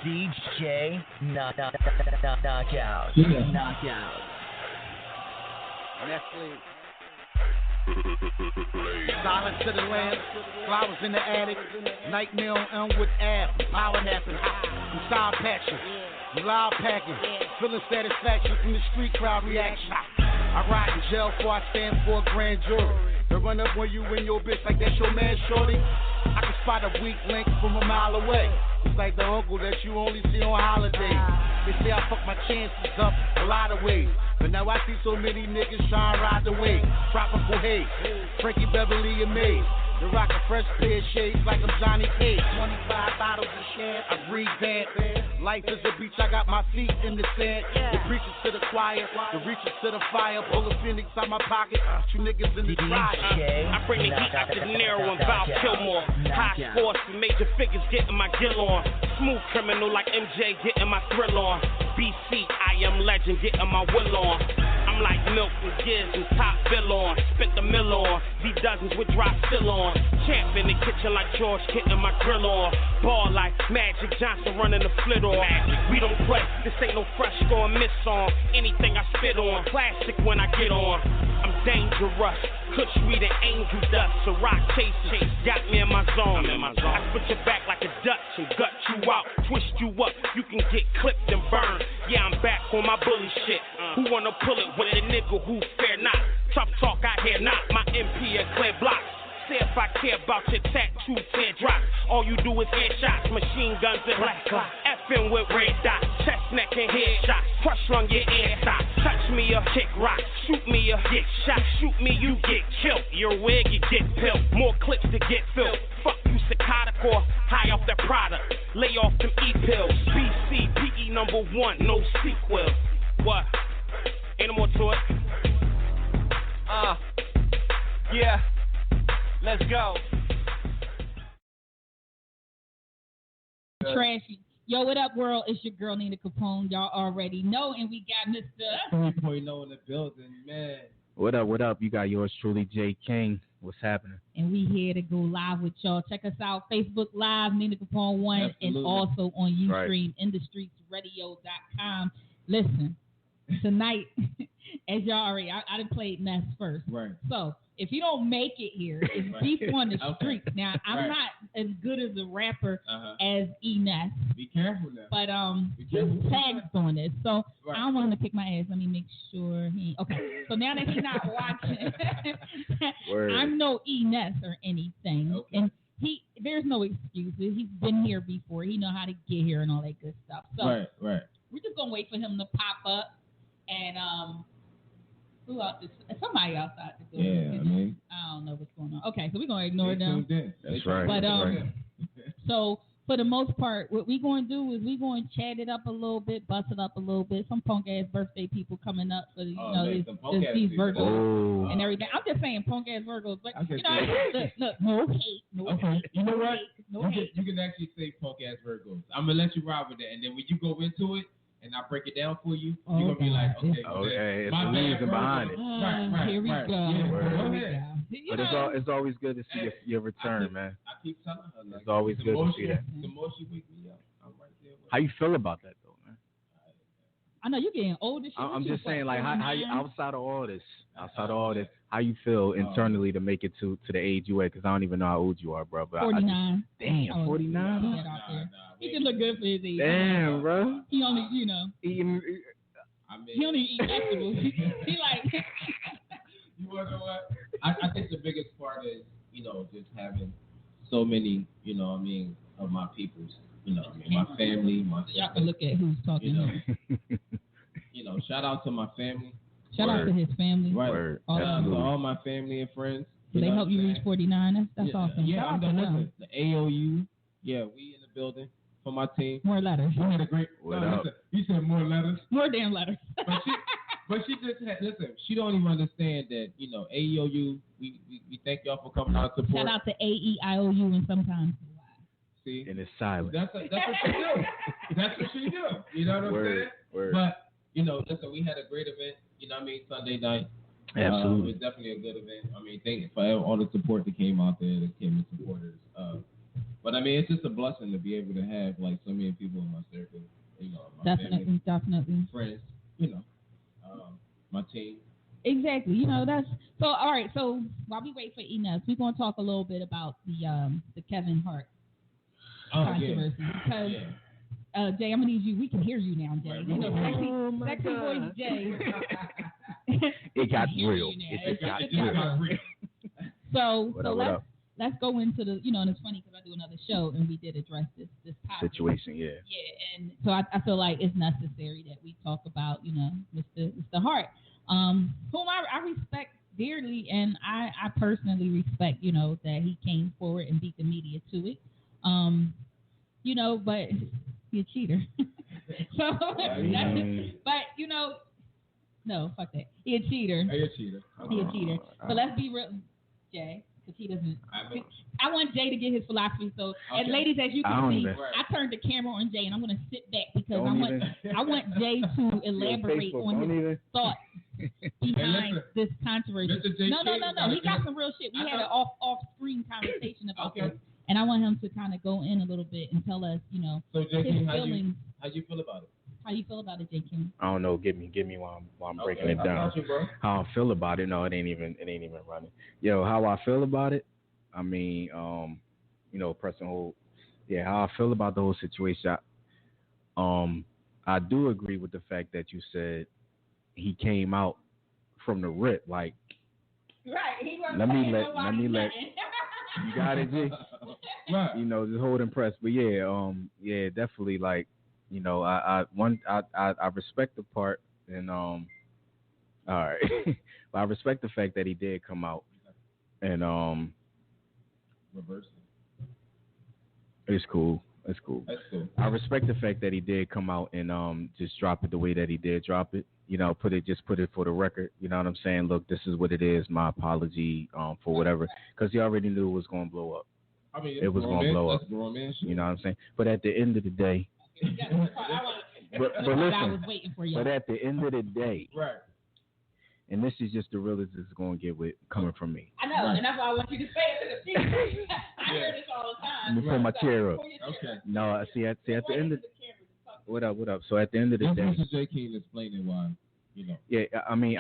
DJ Knockout. Yeah. Knockout. Nestle. Silence to the lamb, flowers in the attic, nightmare on Elmwood Ave, power napping, I'm sour patching, I'm loud packing, feeling satisfaction from the street crowd reaction. I ride in jail before I stand for a grand jury. They run up on you and your bitch like that's your man, shorty. I can spot a weak link from a mile away. It's like the uncle that you only see on holidays. They say I fuck my chances up a lot of ways, but now I see so many niggas trying to ride the wave. Tropical haze, Frankie Beverly and Maze. They rock a fresh pair of shades like I'm Johnny Cage. 25 bottles of shit, I breathe bad. Life is a beach, I got my feet in the sand. The preachers to the choir, the reachers to the fire. Pull a phoenix out my pocket, you niggas in the dryer. I bring the heat out the Nero and Val Kilmore. High sports and major figures getting my gill on. Smooth criminal like MJ getting my thrill on. BC, I am legend getting my will on. I'm like milk and giz and top bill on. Spent the mill on, these dozens with drop still on. Champ in the kitchen like George getting my grill on. Ball like Magic Johnson running the flit on. We don't play, this ain't no fresh score miss on. Anything I spit on, classic when I get on. I'm dangerous, Kush we the angel dust. So rock chase, got me in my zone. I split your back like a Dutch and gut you out, twist you up. You can get clipped and burned. Yeah, I'm back on my bully shit. Who wanna pull it with a nigga who fair not? Tough talk I hear not. My MP a clear block. Say if I care about your tattoo, tear drops. All you do is headshots, machine guns and black clock. Effing with red dots, chest, neck, and headshots. Crush on your ear stop. Touch me or kick rock. Shoot me or get shot. Shoot me, you get killed. Your wig, you get pilled. More clips to get filled. Fuck you, psychotic or high off that product. Lay off them E-pills. BC, PE #1, no sequel. What? Ain't no more to it. Yeah. Let's go. Trashy. Yo, what up, world? It's your girl, Nina Capone. Y'all already know. And we got Mr. 3.0 in the building, man. What up? You got yours truly, J. King. What's happening? And we here to go live with y'all. Check us out, Facebook Live, Nina Capone 1, Absolutely. and also on Ustream, InTheStreetsRadio.com. Listen, tonight, as y'all already, I done played Ness first. Right. So, if you don't make it here, it's beef on the streets. Now, I'm not as good as a rapper as Ness. Be careful now. But he's tagged on this. So I don't want him to kick my ass. Let me make sure he... Okay. So now that he's not watching, I'm no Ness or anything. Okay. And there's no excuses. He's been here before. He know how to get here and all that good stuff. So right. We're just going to wait for him to pop up. And... who else? Somebody outside the building. I don't know what's going on. Okay, so we're going to ignore them. That's right. But so for the most part, what we're going to do is we're going to chat it up a little bit, bust it up a little bit. Some punk ass birthday people coming up for these Virgos and everything. I'm just saying punk ass Virgos, but look, no hate. You know what? You can actually say punk ass Virgos. I'm gonna let you ride with that, and then when you go into it. And I break it down for you. You're gonna be like, okay, it's the reason behind it. Right. Here we go. Yeah. But it's always good to see your return, man. I keep telling her. It's always good to see that. The more she wake me up, I'm right there. How you feel about that, though, man? I know you're getting older. I'm just saying, like, how you, outside of all this, how you feel internally to make it to the age you at? Because I don't even know how old you are, bro. But 49. Damn, 49? He can look good for his age. Damn, bro. He only, he only eat vegetables. He like. You wanna know what? I think the biggest part is, just having so many, of my peoples. My family, my sisters. Y'all can look at who's talking. Shout out to my family. Shout out to his family. Right. Shout out to all my family and friends. Do they help you reach 49? That's awesome. Yeah, Shout I'm out to done them. with the AOU. Yeah, we in the building for my team. More letters. We had a great. You said more letters. More damn letters. But she just had, listen, she don't even understand that, AEOU, we thank y'all for coming out to support. Shout out to AEIOU and sometimes. See? And it's silent. That's what she do. That's what she do. You know what I'm saying? Word. But, listen, we had a great event, Sunday night. Absolutely. It was definitely a good event. Thank you for all the support that came out there, that came and supported us. But I mean, it's just a blessing to be able to have like so many people in my circle. You know, my family, definitely. Friends, you know, my team. Exactly. You know, that's so. All right. So while we wait for Ness, we're gonna talk a little bit about the Kevin Hart controversy because. Jay, I'm gonna need you. We can hear you now, Jay. You know, sexy voice, Jay. It got real. It got real. So let's go into the, you know, and it's funny because I do another show and we did address this topic. Situation, yeah. Yeah, and so I feel like it's necessary that we talk about, you know, Mr. Hart, whom I respect dearly, and I personally respect, you know, that he came forward and beat the media to it. You know, but he's a cheater. So, but you know, no, fuck that. He's a cheater. He's a cheater. He's a cheater. But let's be real, Jay, because he doesn't. I want Jay to get his philosophy. So, and ladies, as you can see, I turned the camera on Jay, and I'm going to sit back because I want Jay to elaborate on his thoughts behind this controversy. No. He got some real shit. We had an off-screen conversation about this. And I want him to kind of go in a little bit and tell us, you know, his feelings. How you feel about it? How you feel about it, J. King? I don't know. Give me while I'm breaking it down. How I feel about it? No, it ain't even running. Yo, how I feel about it? I mean, you know, pressing hold. Yeah, how I feel about the whole situation. I do agree with the fact that you said he came out from the rip like. Right. He wasn't let me let. You got it, G. Right. You know, just hold impressed. But yeah, definitely like, you know, I respect the part and all right. But I respect the fact that he did come out and reverse it. It's cool. That's cool. I respect the fact that he did come out and just drop it the way that he did drop it. You know, put it for the record. You know what I'm saying? Look, this is what it is. My apology for whatever, because he already knew it was going to blow up. I mean, it was going to blow up. You know what I'm saying? But at the end of the day, but listen. I was waiting for you. But at the end of the day, right. And this is just the realest it's going to get with coming from me. I know, and that's why I want you to say it to the people. I hear this all the time. Let me pull my chair up. Okay. No, see at the end of what up? So at the end of the day, Mr. J. King explaining why, you know. Yeah, I mean,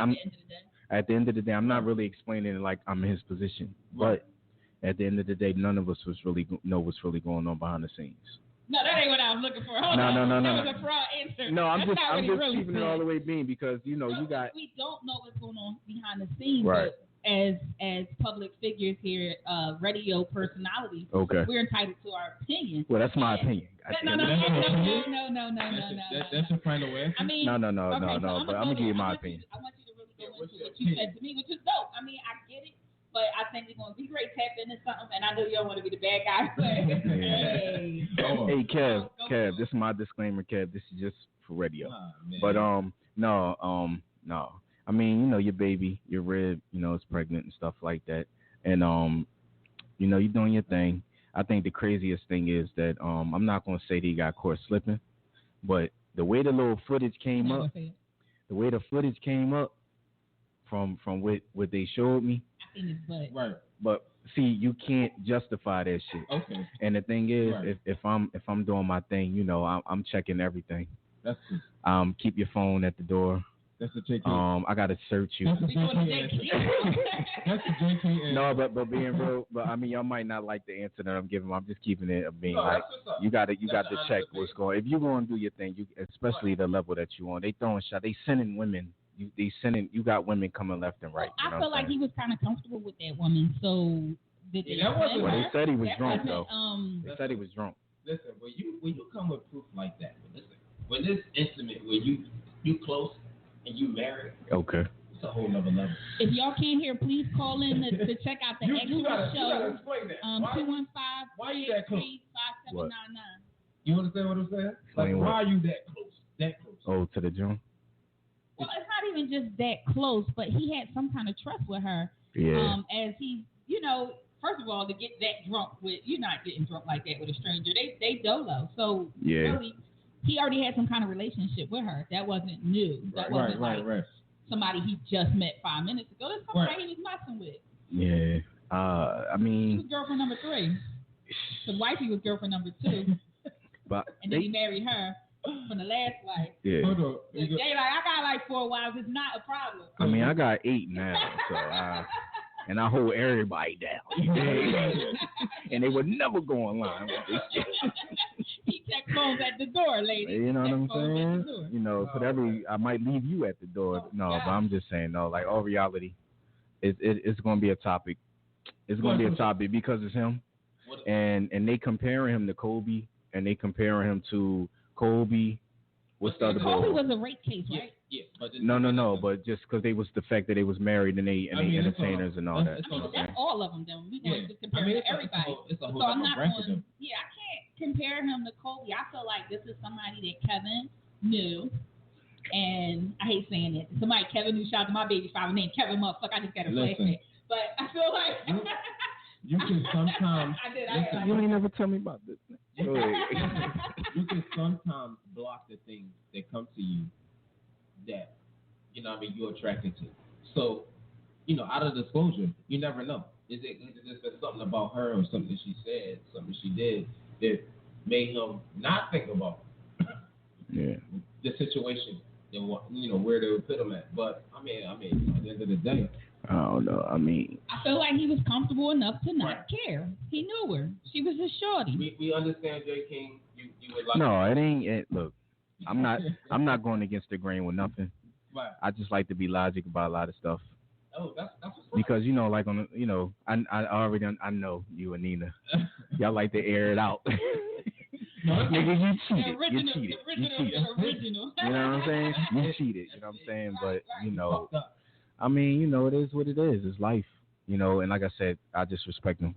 at the end of the day, I'm not really explaining it like I'm in his position, but at the end of the day, none of us was really know what's really going on behind the scenes. No, that ain't what I was looking for. Hold on. That was a fraud answer. No, I'm just really keeping it all the way being because you know you got. We don't know what's going on behind the scenes, right. But as public figures here, radio personalities, we're entitled to our opinion. Well, that's my opinion. No. That's your final answer. I mean, no. But I'm gonna give you my opinion. I want you to really go into what you said to me, which is dope. I mean, I get it. But I think it's going to be great tap into something, and I know you don't want to be the bad guy. Hey, Kev, this is my disclaimer, Kev. This is just for radio. But no. I mean, you know, your baby, your rib, you know, is pregnant and stuff like that, and you know, you're doing your thing. I think the craziest thing is that I'm not going to say that he got caught slipping, but the way the little footage came up, from what they showed me. Right. But see, you can't justify that shit. Okay. And the thing is, if I'm doing my thing, you know, I'm checking everything. That's good. Keep your phone at the door. That's the JK. I gotta search you. That's the JK. No, but being real, but I mean, y'all might not like the answer that I'm giving. I'm just keeping it being like you got to check what's going. If you're going to do your thing, you especially the level that you on, they throwing shot, they sending women. You got women coming left and right. I feel like he was kind of comfortable with that woman, so did they? Well, they said he was drunk though. They said he was drunk. Listen, when you come with proof like that, when this intimate, when you close and you married, okay, it's a whole nother level. If y'all can't hear, please call in to check out the extra show. You gotta explain that. 215. Why you that close? 5799. You understand what I'm saying? Like, why are you that close? That close? Oh, to the joint. Well, it's not even just that close, but he had some kind of trust with her. Yeah. As he, you know, first of all, to get that drunk with, you're not getting drunk like that with a stranger. They dolo. So really, he already had some kind of relationship with her. That wasn't new. That wasn't like somebody he just met 5 minutes ago. That's somebody he was messing with. Yeah. I mean, he was girlfriend number 3. Because wifey was girlfriend number 2. But and then he married her from the last wife. Yeah. Hold on. They like, I got like 4 wives. It's not a problem. I mean, I got 8 now, so and I hold everybody down. And they would never go online. He checked phones at the door, lady. You know what I'm saying? You know, for I might leave you at the door. But I'm just saying, no, like all reality, it's going to be a topic. It's going to be a topic because it's him. And they comparing him to Kobe, and they comparing him to Kobe. What's the other boy? Kobe was a rape case, right? Yeah. No. But just because they was the fact that they was married and they entertainers and all that. That's all of them. Then we going to compare him to everybody. It's a whole I'm not going. Yeah, I can't compare him to Kobe. I feel like this is somebody that Kevin knew. And I hate saying it. Somebody Kevin knew. Shout out to my baby father named Kevin motherfucker. I just got a flashback. But I feel like you can sometimes. You ain't never tell me about this. You can sometimes block the things that come to you that, you know what I mean, you're attracted to. So, you know, out of disclosure, you never know. Is it something about her or something she said, something she did that made him not think about the situation and what, you know, where they would put him at. But I mean, at the end of the day, I don't know. I mean, I feel like he was comfortable enough to not care. He knew her. She was a shorty. We understand, J. King. You would like. No, it ain't. Look, I'm not going against the grain with nothing. Right. I just like to be logic about a lot of stuff. Oh, that's what's because you know, like on, you know, I know you and Nina, y'all like to air it out. Nigga, you cheated. You cheated. Original. You know what I'm saying? You cheated. You know what I'm saying? But you know. I mean, you know, it is what it is. It's life, you know. And like I said, I just respect him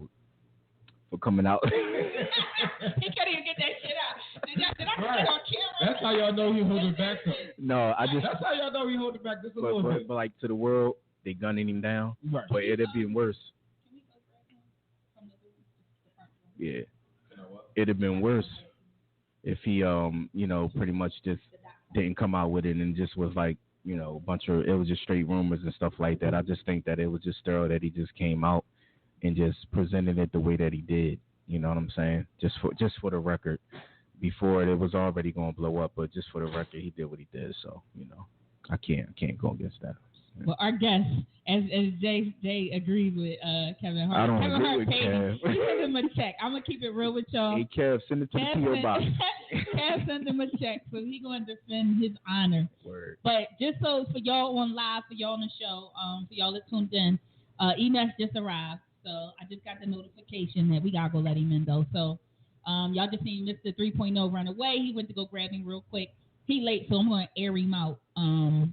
for coming out. He can't even get that shit out. Did I get on camera? That's how y'all know he holding back. No, That's how y'all know he holding back just a little bit. But like to the world, they gunning him down. Right. But it'd have been worse. Yeah. It'd have been worse if he, you know, pretty much just didn't come out with it and just was like, you know, it was just straight rumors and stuff like that. I just think that it was just thorough that he just came out and just presented it the way that he did. You know what I'm saying? Just for the record. Before it was already going to blow up, but just for the record, he did what he did. So, you know, I can't go against that. Well, our guest, as Jay agrees with Kevin Hart. I don't Kevin agree Hart with paid Kev. He sent him a check. I'm gonna keep it real with y'all. Hey Kev, send it to the PO box. Kev sent him a check, so he's going to defend his honor. Word. But just so for y'all on live, for y'all on the show, for y'all that tuned in, Ness just arrived, so I just got the notification that we gotta go let him in though. So y'all just seen Mr. 3.0 run away. He went to go grab him real quick. He late, so I'm going to air him out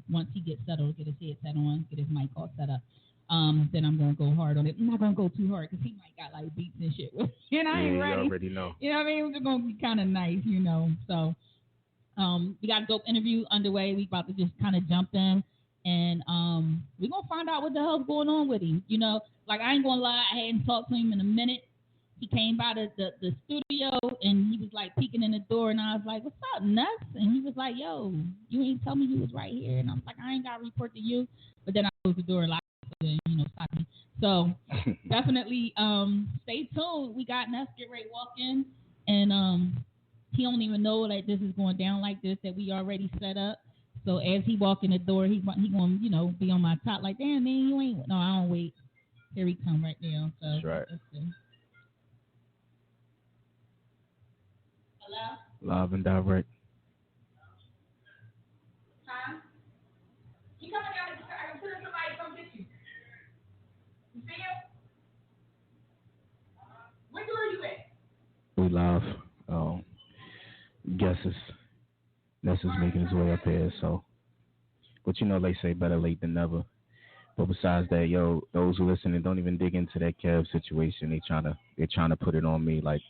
once he gets settled, get his headset on, get his mic all set up. Then I'm going to go hard on it. I'm not going to go too hard because he might got like beats and shit. And I ain't ready. You already know. You know what I mean? It's going to be kind of nice, you know. So we got a dope interview underway. We about to just kind of jump in. And we're going to find out what the hell's going on with him. You know, like I ain't going to lie. I hadn't talked to him in a minute. He came by the studio and he was like peeking in the door and I was like, "What's up, Ness?" And he was like, "Yo, you ain't tell me you was right here." And I was like, "I ain't got to report to you." But then I closed the door and stop me. So definitely stay tuned. We got Ness get ready to walk in and he don't even know that this is going down like this, that we already set up. So as he walk in the door, he going to, you know, be on my top like, "Damn, man, you ain't." No, I don't wait. Here he come right now. So that's right. Let's see. Hello? Live and direct. Huh? You coming down? I can send somebody to come get you. You see him? Where are you at? We live. Guesses. Ness is making his way up here, so. But you know, they say better late than never. But besides that, yo, those who listening, don't even dig into that Kev situation. They're trying to put it on me like.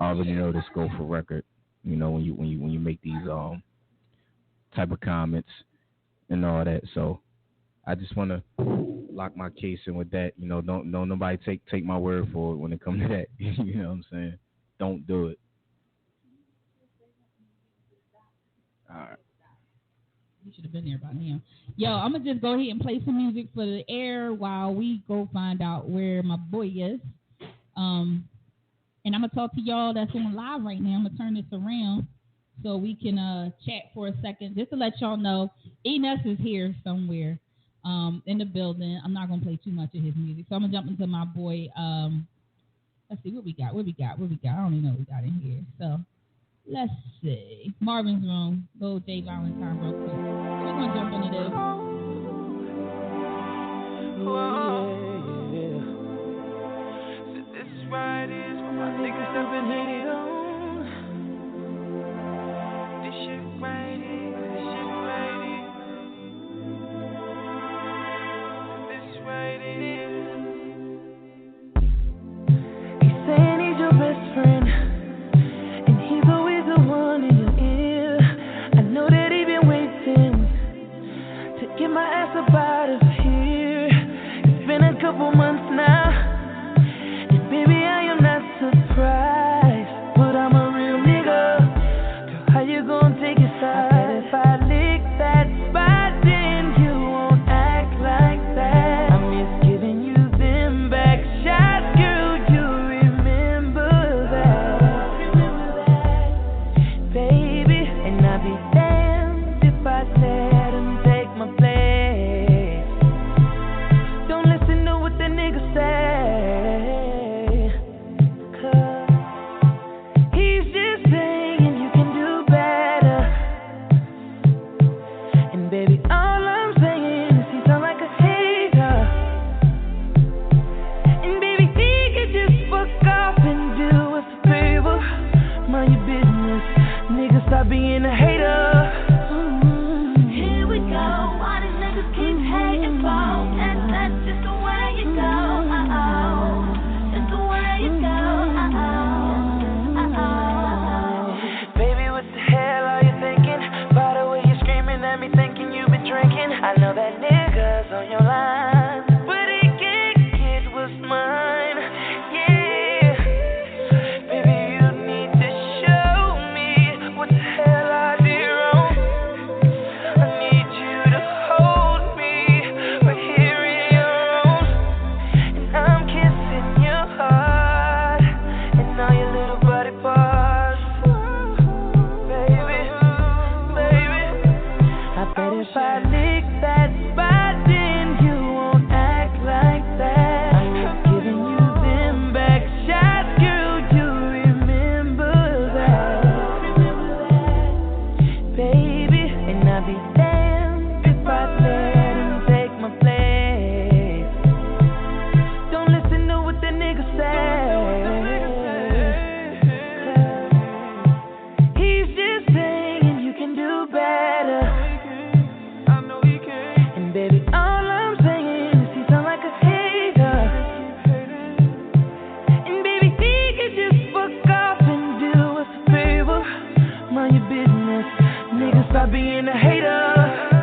I already know this go for record. You know, when you make these type of comments and all that. So I just want to lock my case in with that. You know, don't nobody take my word for it when it comes to that. You know what I'm saying? Don't do it. All right. You should have been there by now. Yo, I'm gonna just go ahead and play some music for the air while we go find out where my boy is. And I'm going to talk to y'all that's on live right now. I'm going to turn this around so we can chat for a second. Just to let y'all know, Ness is here somewhere in the building. I'm not going to play too much of his music. So I'm going to jump into my boy. Let's see what we got. I don't even know what we got in here. So let's see. Marvin's Room. Go Jay Valentine real quick. We're going to jump into this. So this right is for my niggas that been hated on. This shit right is. This right is. He's saying he's your best friend, and he's always the one in your ear. I know that he been waiting to get my ass up out of here. It's been a couple months now, and baby I am not surprised, but I'm a real nigga. Girl, how you gonna take it side? I bet if I lick that spot, then you won't act like that. I miss giving you them back shots, girl. You remember that, baby? And I'll be damned if I let him take my place. Don't listen to what the niggas say, 'cause he's just saying you can do better. And baby, all I'm saying is he sound like a hater. And baby, he could just fuck off and do us a favor. Mind your business, nigga, stop being a hater. Here we go, all these niggas keep hating for, and that's just the way you go. Just the way you go. Baby, what the hell are you thinking? By the way you're screaming at me, thinking you've been drinking. I know that nigga's on your line, but he can't get what's mine. Yeah, baby, you need to show me what the hell I did wrong. I need you to hold me right here in your arms, and I'm kissing your heart and all your little body parts. Baby, I bet if I lick that spot, then you won't act like that. I'm giving you them back shots, girl. You remember that, baby? And I'll be damned if I let him take my place. Don't listen to what the niggas say. He's just saying you can do better. I know he can. And baby, all I'm saying is he sound like a hater. And baby, he could just fuck off and do us a favor. Mind your business, nigga, stop being a hater.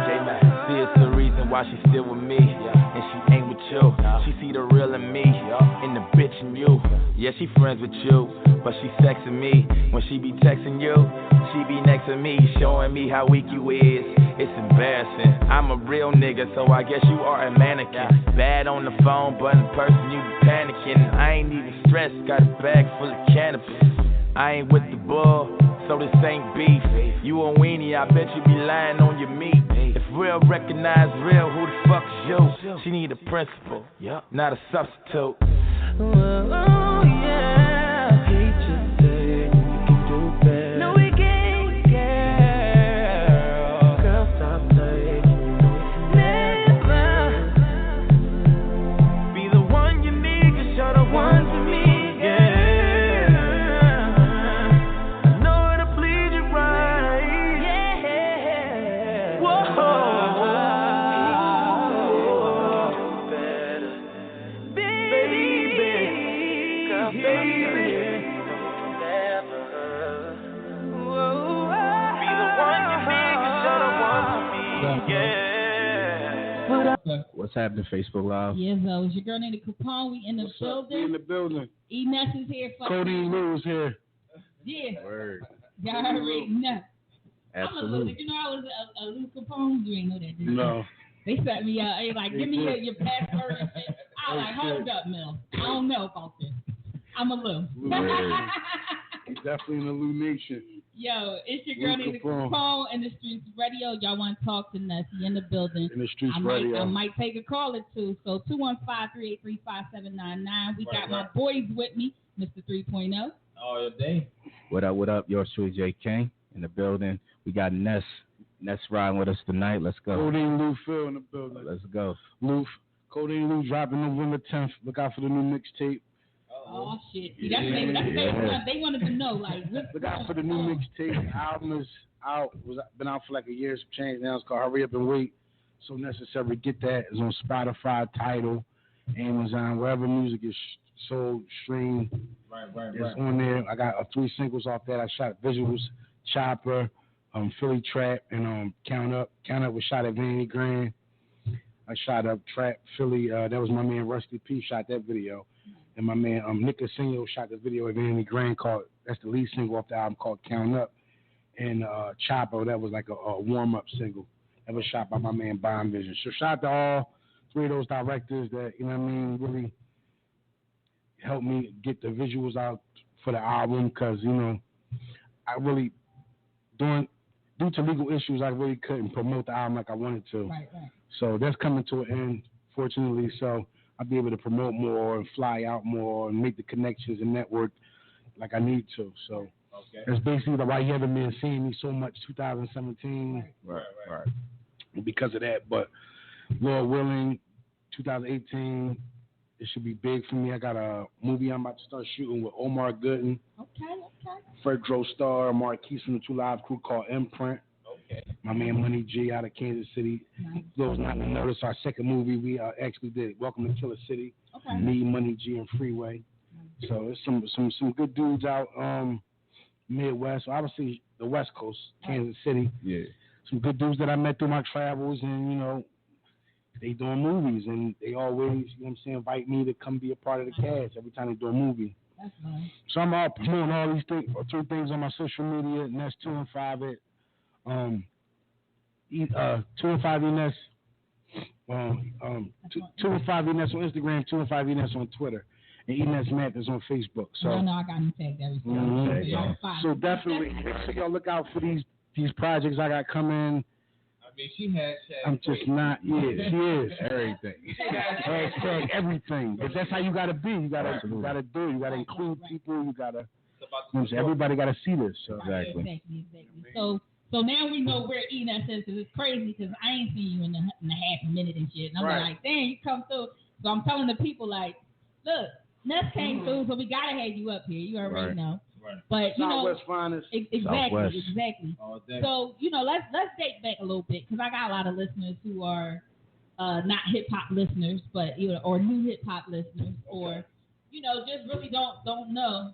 J-Mac, see it's the reason why she's still with me, and she ain't with you. She see the real in me, in the bitch in you. Yeah, she friends with you, but she sexing me. When she be texting you, she be next to me, showing me how weak you is. It's embarrassing. I'm a real nigga, so I guess you are a mannequin. Bad on the phone, but in person you be panicking. I ain't even stressed, got a bag full of cannabis. I ain't with the bull, so this ain't beef. You a weenie, I bet you be lying on your meat. If real recognize real, who the fuck is you? She need a principal, not a substitute. Oh, yeah. He just said you can do better. No, we can't, girl. Girl, stop saying you never be the one you need, 'cause you're the one for me, yeah. I know how to please you right, yeah. Whoa. What's happening, Facebook Live? Yes, it's your girl named Capone. We in the building. In the building. Ness is here. Cody Lewis here. Yeah. Word. Y'all already know. Absolutely. Did you know I was a Lou Capone? You ain't know that, did you? No. They set me up. They like, give me your password and shit. I was like, hold up, Mel. I don't know about this. I'm a Lou. He's definitely in the Lou Nation. Yo, it's your girl Nina Capone in the Streets Radio. Y'all want to talk to Ness? He in the building. In the Streets Radio. I might take a call or two. So 215-383-5799. We got my boys with me, Mr. 3.0. All day. What up? Yours truly, J. King in the building. We got Ness riding with us tonight. Let's go. Codeine Lou Phil in the building. Let's go. Codeine Lou dropping November 10th. Look out for the new mixtape. Oh shit! That's they wanted to know. Like, look out for the new mixtape. Album is out. Been out for like a year. Some change now. It's called Hurry Up and Wait. So necessary. Get that. It's on Spotify, Tidal, Amazon, wherever music is sold, streamed. Right. It's on there. I got 3 singles off that. I shot visuals, Chopper, Philly Trap, and Count Up. Count Up was shot at Vanity Grand. I shot up Trap Philly. That was my man Rusty P. Shot that video. And my man Nick Casino shot the video at Vanity Grand that's the lead single off the album called Count Up. And Chopper, that was like a warm-up single. That was shot by my man Bomb Vision. So shout out to all 3 of those directors that, you know what I mean, really helped me get the visuals out for the album because, you know, I really, due to legal issues, I really couldn't promote the album like I wanted to. Right. So that's coming to an end, fortunately. So I'll be able to promote more and fly out more and make the connections and network like I need to. So that's basically why you haven't been seeing me so much 2017. Right. Because of that. But Lord willing, 2018, it should be big for me. I got a movie I'm about to start shooting with Omar Gooden. Okay. Fred Star, Marquise from the 2 Live Crew called Imprint. Okay. My man Money G out of Kansas City. Nice. Those not to notice our second movie we actually did. Welcome to Killer City. Okay. Me, Money G, and Freeway. So there's some good dudes out Midwest. So obviously the West Coast, Kansas City. Yeah. Some good dudes that I met through my travels, and you know, they doing movies, and they always, you know what I'm saying, invite me to come be a part of the cast every time they do a movie. That's nice. So I'm all promoting all these things, 2 things on my social media. Ness 215 it. 215 Ness. 215 Ness on Instagram, 215 Ness on Twitter, and Ness Math is on Facebook. So no, I got him tagged everything. So definitely, so y'all look out for these projects I got coming. I mean, she has. I'm just not. Yeah, she is everything. Hashtag everything. But that's how you gotta be. You gotta do. You gotta include people. You gotta. Everybody gotta see this. So. Exactly. So now we know where Ness is, because it's crazy because I ain't seen you in a half a minute and shit. And I'm like, dang, you come through. So I'm telling the people like, look, Ness came through, so we gotta have you up here. You already know. Right. But you Southwest finest. Exactly. So let's date back a little bit because I got a lot of listeners who are not hip hop listeners, but or new hip hop listeners, or just really don't know.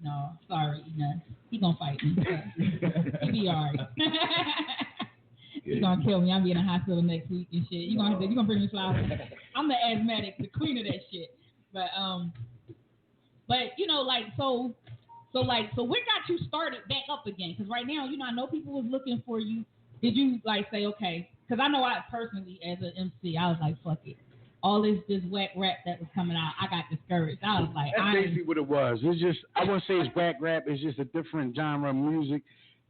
No, sorry, he gonna fight me. He be alright. He gonna kill me. I'm be in the hospital next week and shit. You gonna bring me flowers. I'm the asthmatic, the queen of that shit. But so what got you started back up again? Because right now, I know people was looking for you. Did you say, okay? Because I know I personally, as an MC, I was like, fuck it. All this whack rap that was coming out, I got discouraged. I was like, that's basically what it was. It's just, I wouldn't say it's whack rap. It's just a different genre of music.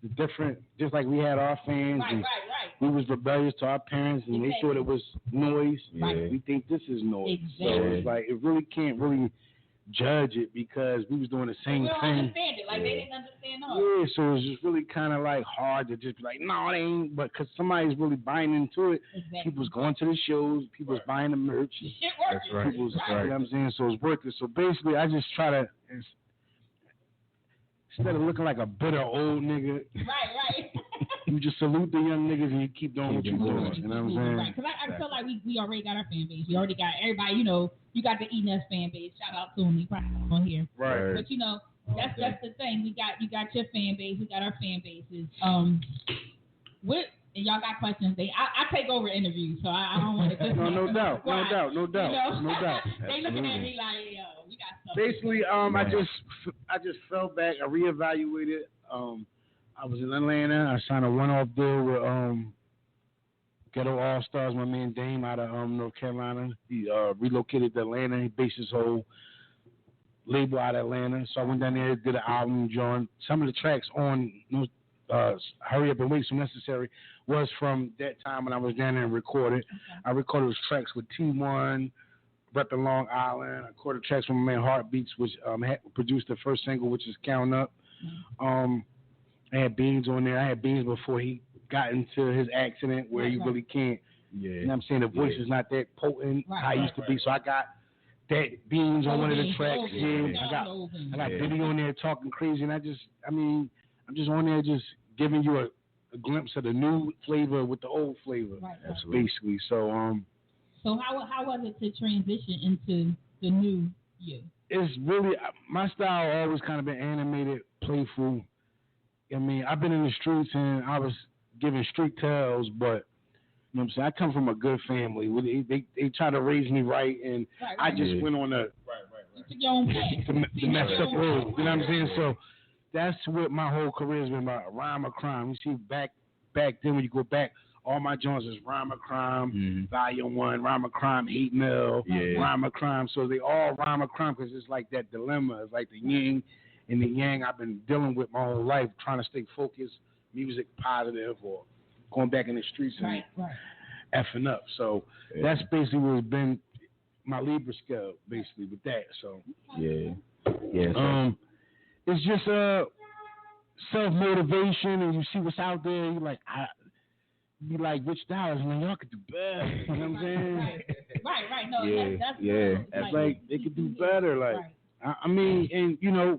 The different, just like we had our fans. Right. We was rebellious to our parents, and they thought it was noise. Right. We think this is noise. Exactly. So it's like, it really can't really judge it because we was doing the same we don't thing. Understand it. Like they didn't understand us. Yeah, so it's just really kind of like hard to just be like, no, it ain't. But because somebody's really buying into it, people's going to the shows, people's buying the merch. The shit working. That's right. People's, you know what I'm saying? So it's working. So basically, I just try to, instead of looking like a bitter old nigga, right. You just salute the young niggas and you keep doing what you're doing. You know what I'm saying? Right, because I feel like we already got our fan base. We already got everybody. You got the Ness fan base. Shout out to him. He probably on here. Right. But that's the thing. You got your fan base. We got our fan bases. And y'all got questions. I take over interviews, so I don't want to. No doubt. They looking at me like, yo, we got stuff. Basically, I just fell back. I reevaluated. I was in Atlanta. I signed a one-off deal with Ghetto All Stars. My man Dame out of North Carolina. He relocated to Atlanta. He based his whole label out of Atlanta. So I went down there, did an album, joined. Some of the tracks on Hurry Up and Wait So Necessary was from that time when I was down there and recorded. Okay. I recorded those tracks with T1, repping Long Island. I recorded tracks with my man Heartbeats, which had produced the first single, which is Count Up. I had Beans on there. I had Beans before he got into his accident where he really can't. Yeah. You know what I'm saying? The voice is not that potent how it used to be. So I got that Beans on one of the tracks. I got Diddy on there talking crazy, and I'm just on there just giving you a glimpse of the new flavor with the old flavor. Right. Absolutely. Basically. So So how was it to transition into the new you? It's really, my style always kind of been animated, playful. I mean, I've been in the streets and I was giving street tales, but you know what I'm saying? I come from a good family. They try to raise me right, and I just went on the messed up road. You know what I'm saying? So that's what my whole career has been about, rhyme or crime. You see, back then when you go back, all my joints is Rhyme or Crime, Volume 1, Rhyme or Crime, 8 Mil, Rhyme or Crime. So they all Rhyme or Crime because it's like that dilemma. It's like the yin and the yang I've been dealing with my whole life, trying to stay focused, music positive, or going back in the streets and effing up. So that's basically what's been my Libra scale, basically, with that. So it's just self-motivation, and you see what's out there, you're like, be like Rich Dollars, man, y'all could do better. You know what I'm saying? Right. No, that's it's like they could do better. Like, I mean, and you know,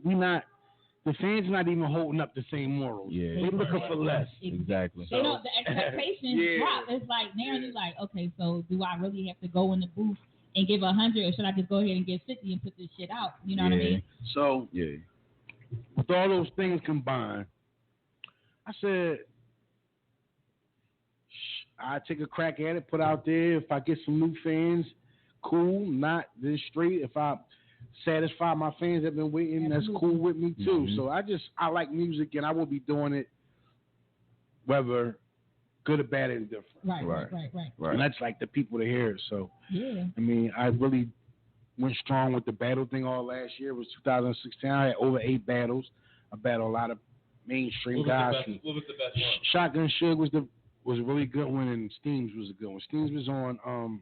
the fans not even holding up the same morals. Yeah, they looking for less. Exactly. So, the expectations drop. It's like now you're like, okay, so do I really have to go in the booth and give 100, or should I just go ahead and give 50 and put this shit out? You know what I mean? So with all those things combined, I said, I take a crack at it, put out there. If I get some new fans, cool. Not this straight. If I satisfy my fans that have been waiting, that's cool with me too. So I like music, and I will be doing it whether good or bad or indifferent. Right. And that's like the people to hear it. So I mean, I really went strong with the battle thing all last year. It was 2016. I had over 8 battles. I battled a lot of mainstream guys. What was the best one? Shotgun Suge was a really good one, and Steams was a good one. Steams was on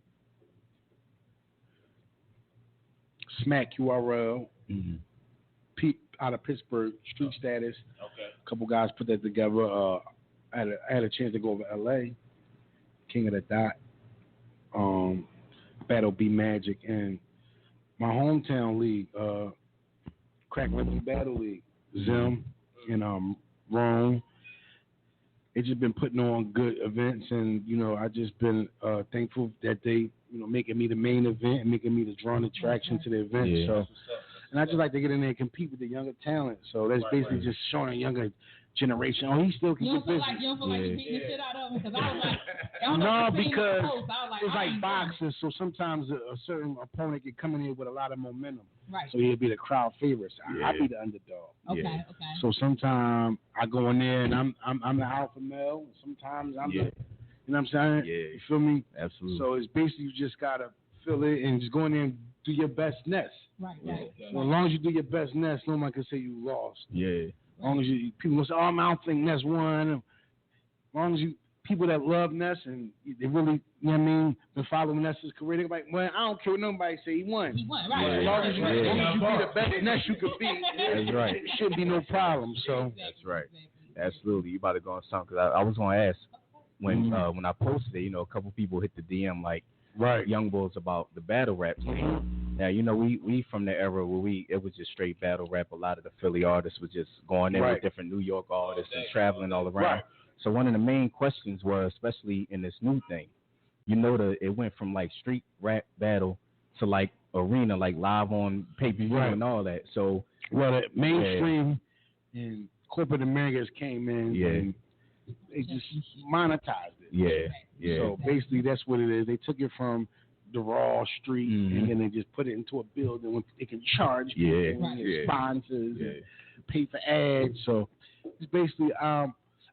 Smack URL, out of Pittsburgh, Street Status. Okay. A couple guys put that together. I had a chance to go over LA, King of the Dot, Battle B Magic, and my hometown league, Crack Living Battle League, Zim, and Rome. It's just been putting on good events, and you know, I just been thankful that they, you know, making me the main event and making me the drawing attraction to the event. Yeah. So, and I just like to get in there and compete with the younger talent. So that's basically just showing a younger generation. Oh, he still can get busy. You don't feel like you're beating the shit out of him? Because I was like, no, because it's like boxing. So sometimes a certain opponent can come in here with a lot of momentum. Right. So he'll be the crowd favorite. I'll be the underdog. Okay. So sometimes I go in there and I'm the alpha male. Sometimes I'm the, you know what I'm saying? Yeah. You feel me? Absolutely. So it's basically you just gotta feel it and just go in there and do your best Ness. Right. So as long as you do your best Ness, no one can say you lost. Yeah. As long as people will say, I don't think Ness won. As long as people that love Ness and they really, you know what I mean, been following Ness's career, they're like, well, I don't care what nobody say, he won. He won, right. As long as you be the best Ness you could be, that's right. It shouldn't be no problem. So that's right. Absolutely. You about to go on something, because I was going to ask when I posted it, you know, a couple people hit the DM like Young Bulls about the battle rap thing. Now, you know, we from the era where it was just straight battle rap. A lot of the Philly artists was just going in with different New York artists and traveling all around. Right. So one of the main questions was, especially in this new thing, you know, it went from like street rap battle to like arena, like live on pay-per-view and all that. So the mainstream and corporate Americans came in and they just monetized it. Yeah. So basically that's what it is. They took it from the raw street and then they just put it into a building where they can charge people and sponsors and pay for ads. So it's basically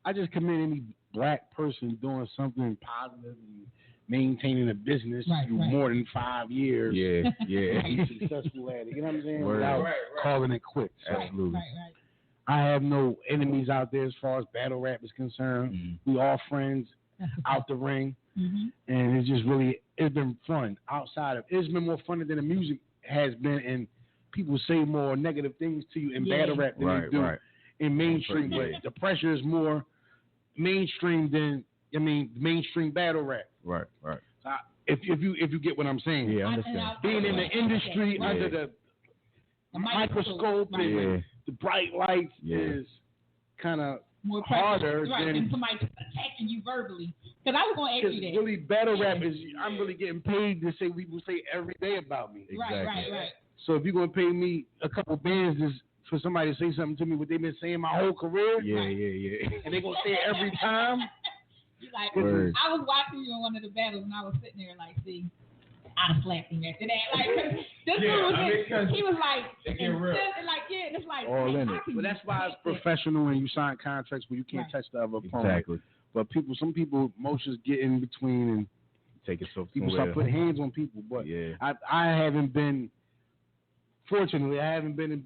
I just commend any black person doing something positive and maintaining a business through more than 5 years. Yeah. Be successful at it. You know what I'm saying? Word. Without calling it quits. So, Absolutely. I have no enemies out there as far as battle rap is concerned. Mm-hmm. We all friends out the ring. Mm-hmm. And it's just really, it's been fun outside of, it's been more fun than the music has been, and people say more negative things to you in battle rap than they do in mainstream, but the pressure is more mainstream than, mainstream battle rap. Right. So if you get what I'm saying. Yeah, I understand. Being in the industry under the microscope and the bright lights is kind of more harder than somebody attacking you verbally. Because I was going to ask you that. Really, battle rap is, I'm really getting paid to say people say every day about me. Exactly. Right. So if you're going to pay me a couple bands for somebody to say something to me, what they've been saying my whole career, and they're going to say it every time. I was watching you in one of the battles, and I was sitting there like, see, I'd have slapped him after that. Like, this dude was, he was like, and it's like, all in it. But that's why it's professional when you sign contracts where you can't touch the other opponent. Exactly. But some people, emotions get in between and take it so people start putting hands on people. But I haven't been, fortunately, been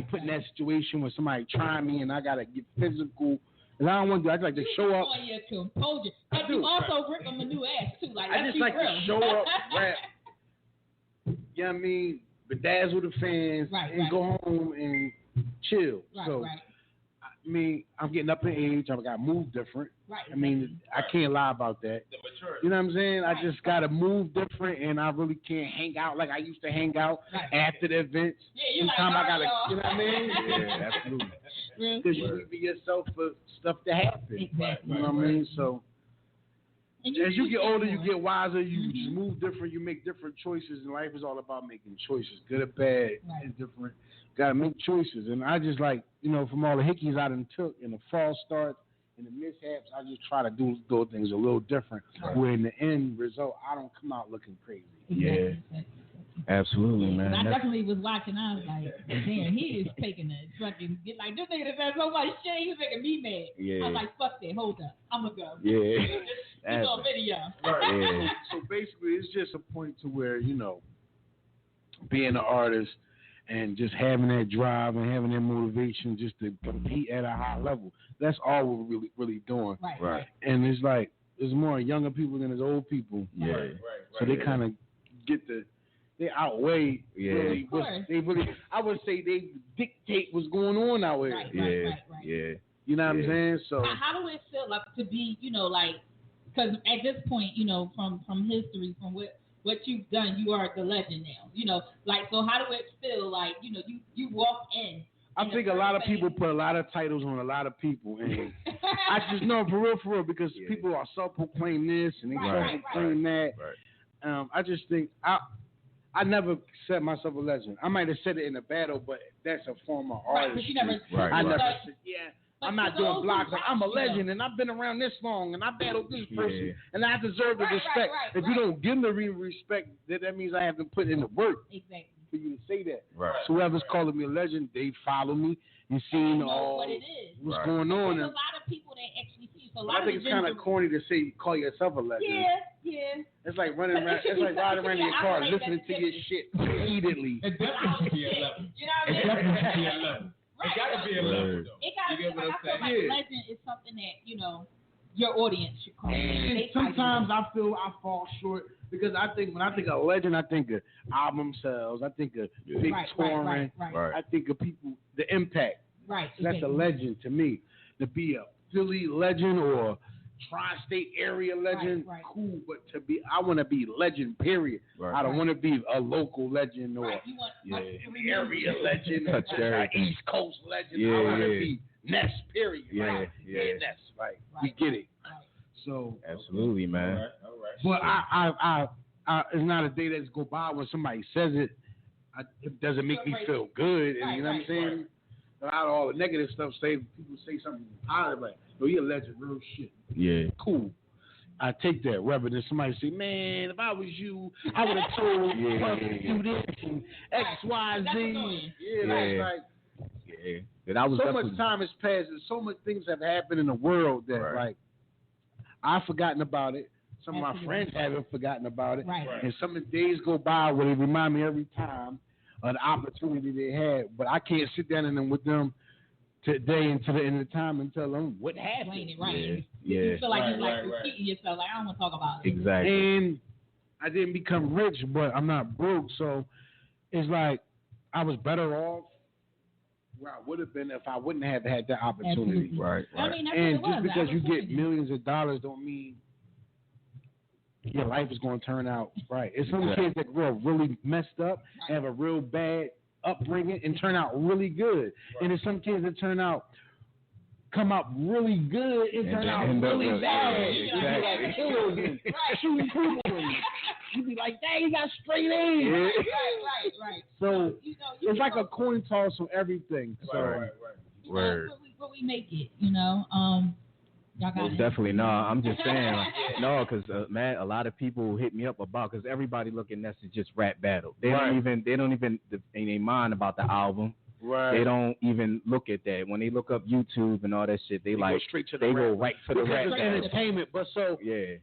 put in that situation where somebody trying me and I got to get physical. And I don't want to do. I like to show up. But you also rip them a new ass too. Like, I just like to show up, rap. You know what I mean? Bedazzle the fans and go home and chill. I mean, I'm getting up in age. I've got to move different. I mean, I can't lie about that. You know what I'm saying? I just got to move different, and I really can't hang out like I used to hang out after the events. Yeah, sometimes I got to, you know what I mean? Yeah, absolutely. Because you need to be yourself for stuff to happen. Exactly. You know what I mean? So, as you get older, you get wiser, you just move different, you make different choices, and life is all about making choices, good or bad, and different. Got to make choices, and I just like, from all the hickeys I done took, and the false starts, and the mishaps, I just try to do things a little different, where in the end result, I don't come out looking crazy. Yeah. Absolutely, man. I definitely was watching. I was like, damn, he is taking a fucking like this nigga that said so much shit. He's making me mad. Yeah. I was like, fuck that. Hold up, I'm gonna go. Yeah. It's on video. Right. So basically, it's just a point to where being an artist and just having that drive and having that motivation just to compete at a high level. That's all we're really doing. Right. And it's like there's more younger people than there's old people. Yeah. Right. So they kind of get they outweigh really they really, I would say they dictate what's going on out here. Right. Yeah. You know what I'm saying? So how do it feel like to be, like, because at this point, from history, from what you've done, you are the legend now. Like, so how do it feel like, you walk in? I think a lot of people put a lot of titles on a lot of people, and I just know for real, because people are self-proclaimed this and they self-proclaim that. Right. I just think I never said myself a legend. I might have said it in a battle, but that's a form of artistry. But you never. I never said, I'm not doing blocks. Like, I'm a legend, and I've been around this long, and I battled this person, and I deserve the respect. If you don't give me the respect, that means I haven't put in the work for you to say that. Right. So whoever's calling me a legend, they follow me and see what's going on. There's a lot of people that actually see. So I think it's kind of corny to say call yourself a legend. Yeah. It's like running around. It's like riding around in your car listening to your shit repeatedly. It definitely should be a level. It definitely should be a level. It gotta be a level though. It gotta be. I feel like legend is something that your audience should call. And sometimes I feel I fall short because when I think of legend, I think of album sales, I think of big touring, I think of people, the impact. Right. That's a legend to me. To be a Philly legend or tri-state area legend, cool. But I want to be legend. Period. I don't want to be a local legend or an area legend, or East Coast legend. I want to be Ness. Period. Yeah. Ness. We get it. So absolutely, man. All right. But it's not a day that's go by when somebody says it. It doesn't make me feel good, and you know what I'm saying. Out of all the negative stuff, people say something positive like, "Oh, you're a legend, real shit." Yeah. Cool. I take that. Rather than somebody say, "Man, if I was you, I would have told you to do this and X, Y, Z." That I was so much time has passed, and so much things have happened in the world that like I've forgotten about it. Some of my friends haven't forgotten about it. Right. And some of the days go by where they remind me every time of the opportunity they had. But I can't sit down and with them today until the end of the time and tell them what happened. Right. Yeah. You feel like you're repeating yourself. Like, I don't want to talk about it. Exactly. And I didn't become rich, but I'm not broke. So it's like I was better off where I would have been if I wouldn't have had that opportunity. Absolutely. Right. I mean, that's And what it just was, because you get opportunity. millions of dollars don't mean your life is going to turn out right. It's some kids that grow up really messed up, have a real bad upbringing, and turn out really good. And there's some kids that come out really good and turn out really bad. Exactly. Shooting people. You be like, dang, he got straight A's. Right. So it's like a coin toss on everything. So Word. What we make it, y'all got Most it. definitely. No, I'm just saying. No, because man, a lot of people hit me up about because everybody look at Ness as just rap battle. They don't even in their mind about the album. Right. They don't even look at that. When they look up YouTube and all that shit, they like go straight to the they rap. go right to the rap It's battle. entertainment, but so Yeah.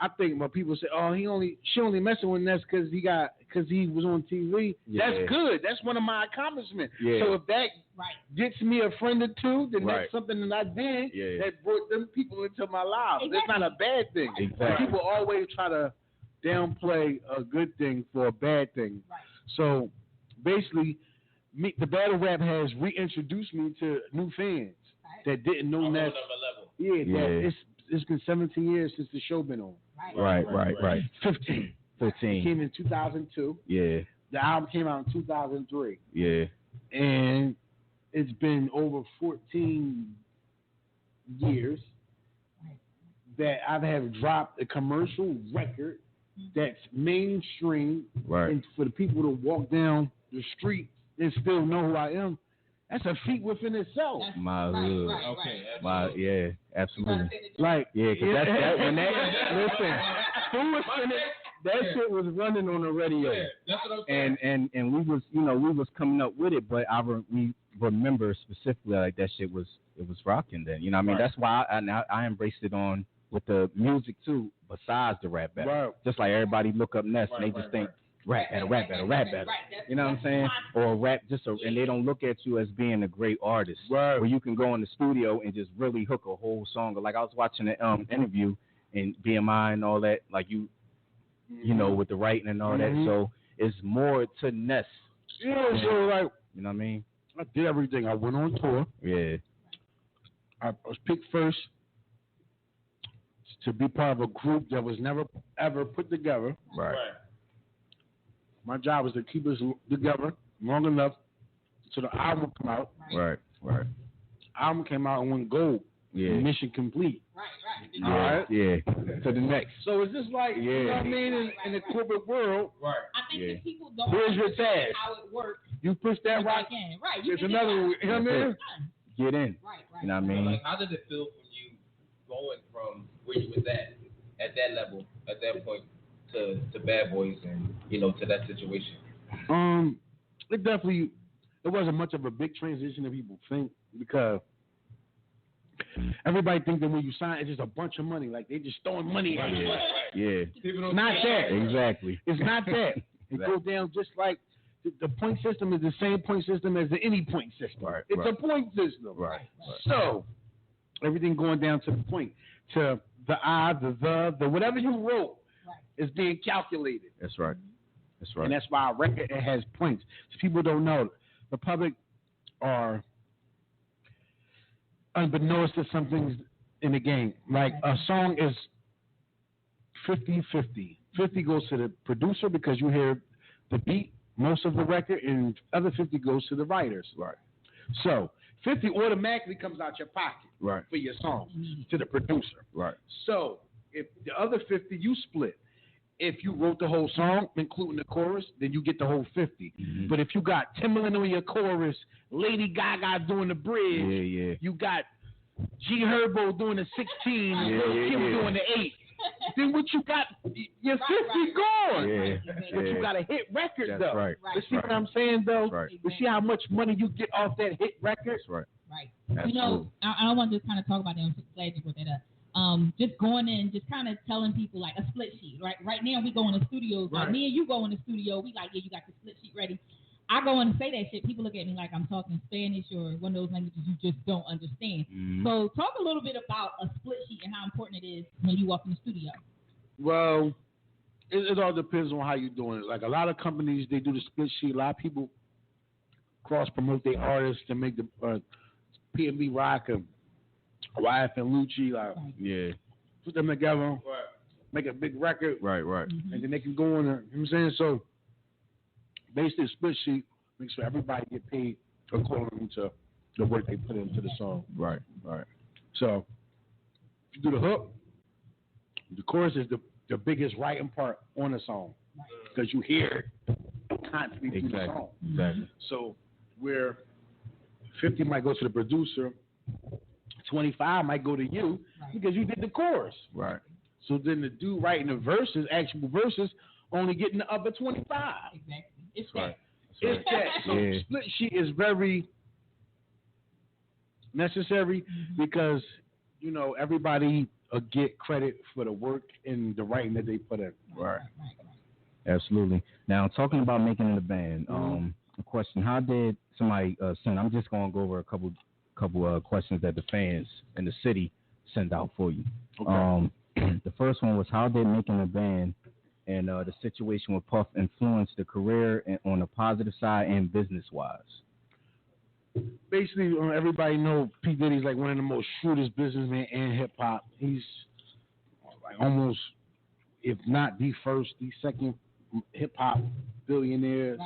I think when people say, "Oh, she only messing with Ness because he was on TV." Yeah. That's good. That's one of my accomplishments. Yeah. So if that gets me a friend or two, then Right. that's something that I did Yeah. that brought them people into my life. Exactly. That's not a bad thing. Exactly. People always try to downplay a good thing for a bad thing. Right. So basically, the battle rap has reintroduced me to new fans that didn't know Ness. Yeah. It's been 17 years since the show been on. Right. 15. It 15. came in 2002. Yeah. The album came out in 2003. Yeah. And it's been over 14 years that I've have dropped a commercial record that's mainstream. Right. And for the people to walk down the street and still know who I am, that's a feat within itself. My hood. Yeah, absolutely. Like, Yeah, because that when that listen, who was that shit was running on the radio, That's what I'm saying. and we was coming up with it, but we remember specifically like that shit was rocking then. You know what I mean? That's why I embraced it on with the music too. Besides the rap battle, just like everybody look up Ness and they just think. Rap battle. You know what I'm saying? Or rap and they don't look at you as being a great artist. Right. Where you can go in the studio and just really hook a whole song. Like I was watching the interview and BMI and all that, like you know, with the writing and all that. So it's more to Ness. Yeah, so like, you know what I mean? I did everything. I went on tour. Yeah. I was picked first to be part of a group that was never ever put together. Right. My job was to keep us together long enough so the album would come out. Right. Album came out and went gold. Yeah. Mission complete. Yeah. All right. Yeah. To the next. So it's just like, you know what I mean, in the corporate world, Right. I think if people don't Here's your understand task. how it works, you push that rock, right. there's another, you know what I mean? Get in. Right. You know what I mean? Like, how did it feel for you going from where you was at that level, at that point, to Bad Boys and, to that situation? It wasn't much of a big transition that people think, because everybody thinks that when you sign, it's just a bunch of money. Like, they just throwing money at you. Yeah. Not that. Exactly. It's not that. It goes down just like the point system is the same point system as the any point system. Right, it's right. a point system. Right. So everything going down to the point, to the I, the whatever you wrote is being calculated. That's right. And that's why a record it has points. So people don't know. The public are unbeknownst to some things in the game. Like a song is 50-50. 50 goes to the producer because you hear the beat most of the record, and other 50 goes to the writers. Right. So 50 automatically comes out your pocket for your song to the producer. Right. So if the other 50 you split. If you wrote the whole song, including the chorus, then you get the whole 50. Mm-hmm. But if you got Timbaland on your chorus, Lady Gaga doing the bridge, you got G Herbo doing the 16, Kim doing the 8. Then what you got, your 50 gone. But you got a hit record, though. Right. But see what I'm saying, though? Right. But see how much money you get off that hit record? That's right. Right. Absolutely. I want to kind of talk about that. I'm glad you brought that up. just going in, just kind of telling people like a split sheet. Right now we go in the studios. Like me and you go in the studio. We like, yeah, you got the split sheet ready. I go in and say that shit. People look at me like I'm talking Spanish or one of those languages you just don't understand. Mm-hmm. So talk a little bit about a split sheet and how important it is when you walk in the studio. Well, it all depends on how you're doing it. Like a lot of companies, they do the split sheet. A lot of people cross-promote their artists to make the P&B Rock and YF and Lucci, like, put them together, make a big record. Right. Mm-hmm. And then they can go on there. You know what I'm saying? So, basically, a split sheet makes sure everybody get paid according to the work they put into the song. Right. So, if you do the hook, the chorus is the biggest writing part on the song because you hear it constantly through the song. Exactly. So, where 50 might go to the producer, 25 might go to you because you did the chorus. Right. So then the dude writing the verses, actual verses, only getting the other 25. Exactly. It's right. It's that. So split sheet is very necessary because, you know, everybody get credit for the work and the writing that they put in. Right. Absolutely. Now, talking about making it a band, a question: how did somebody send? I'm just going to go over a couple questions that the fans in the city send out for you. Okay. The first one was, how did making a band and the situation with Puff influence the career and on the positive side and business-wise? Basically, everybody know P. Diddy's like one of the most shrewdest businessmen in hip-hop. He's like almost, if not the first, the second hip-hop billionaire.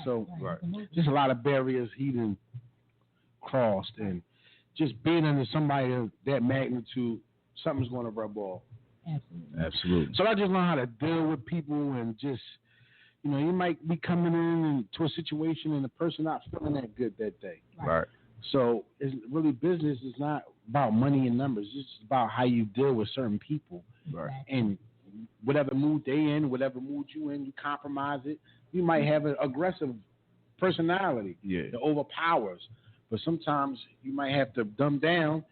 Just a lot of barriers he done crossed, and just being under somebody of that magnitude, something's going to rub off. Absolutely. So I just learned how to deal with people and just, you know, you might be coming into a situation and the person not feeling that good that day. Right. So it's really business is not about money and numbers. It's just about how you deal with certain people. Right. And whatever mood they in, whatever mood you in, you compromise it. You might have an aggressive personality that overpowers. But sometimes you might have to dumb down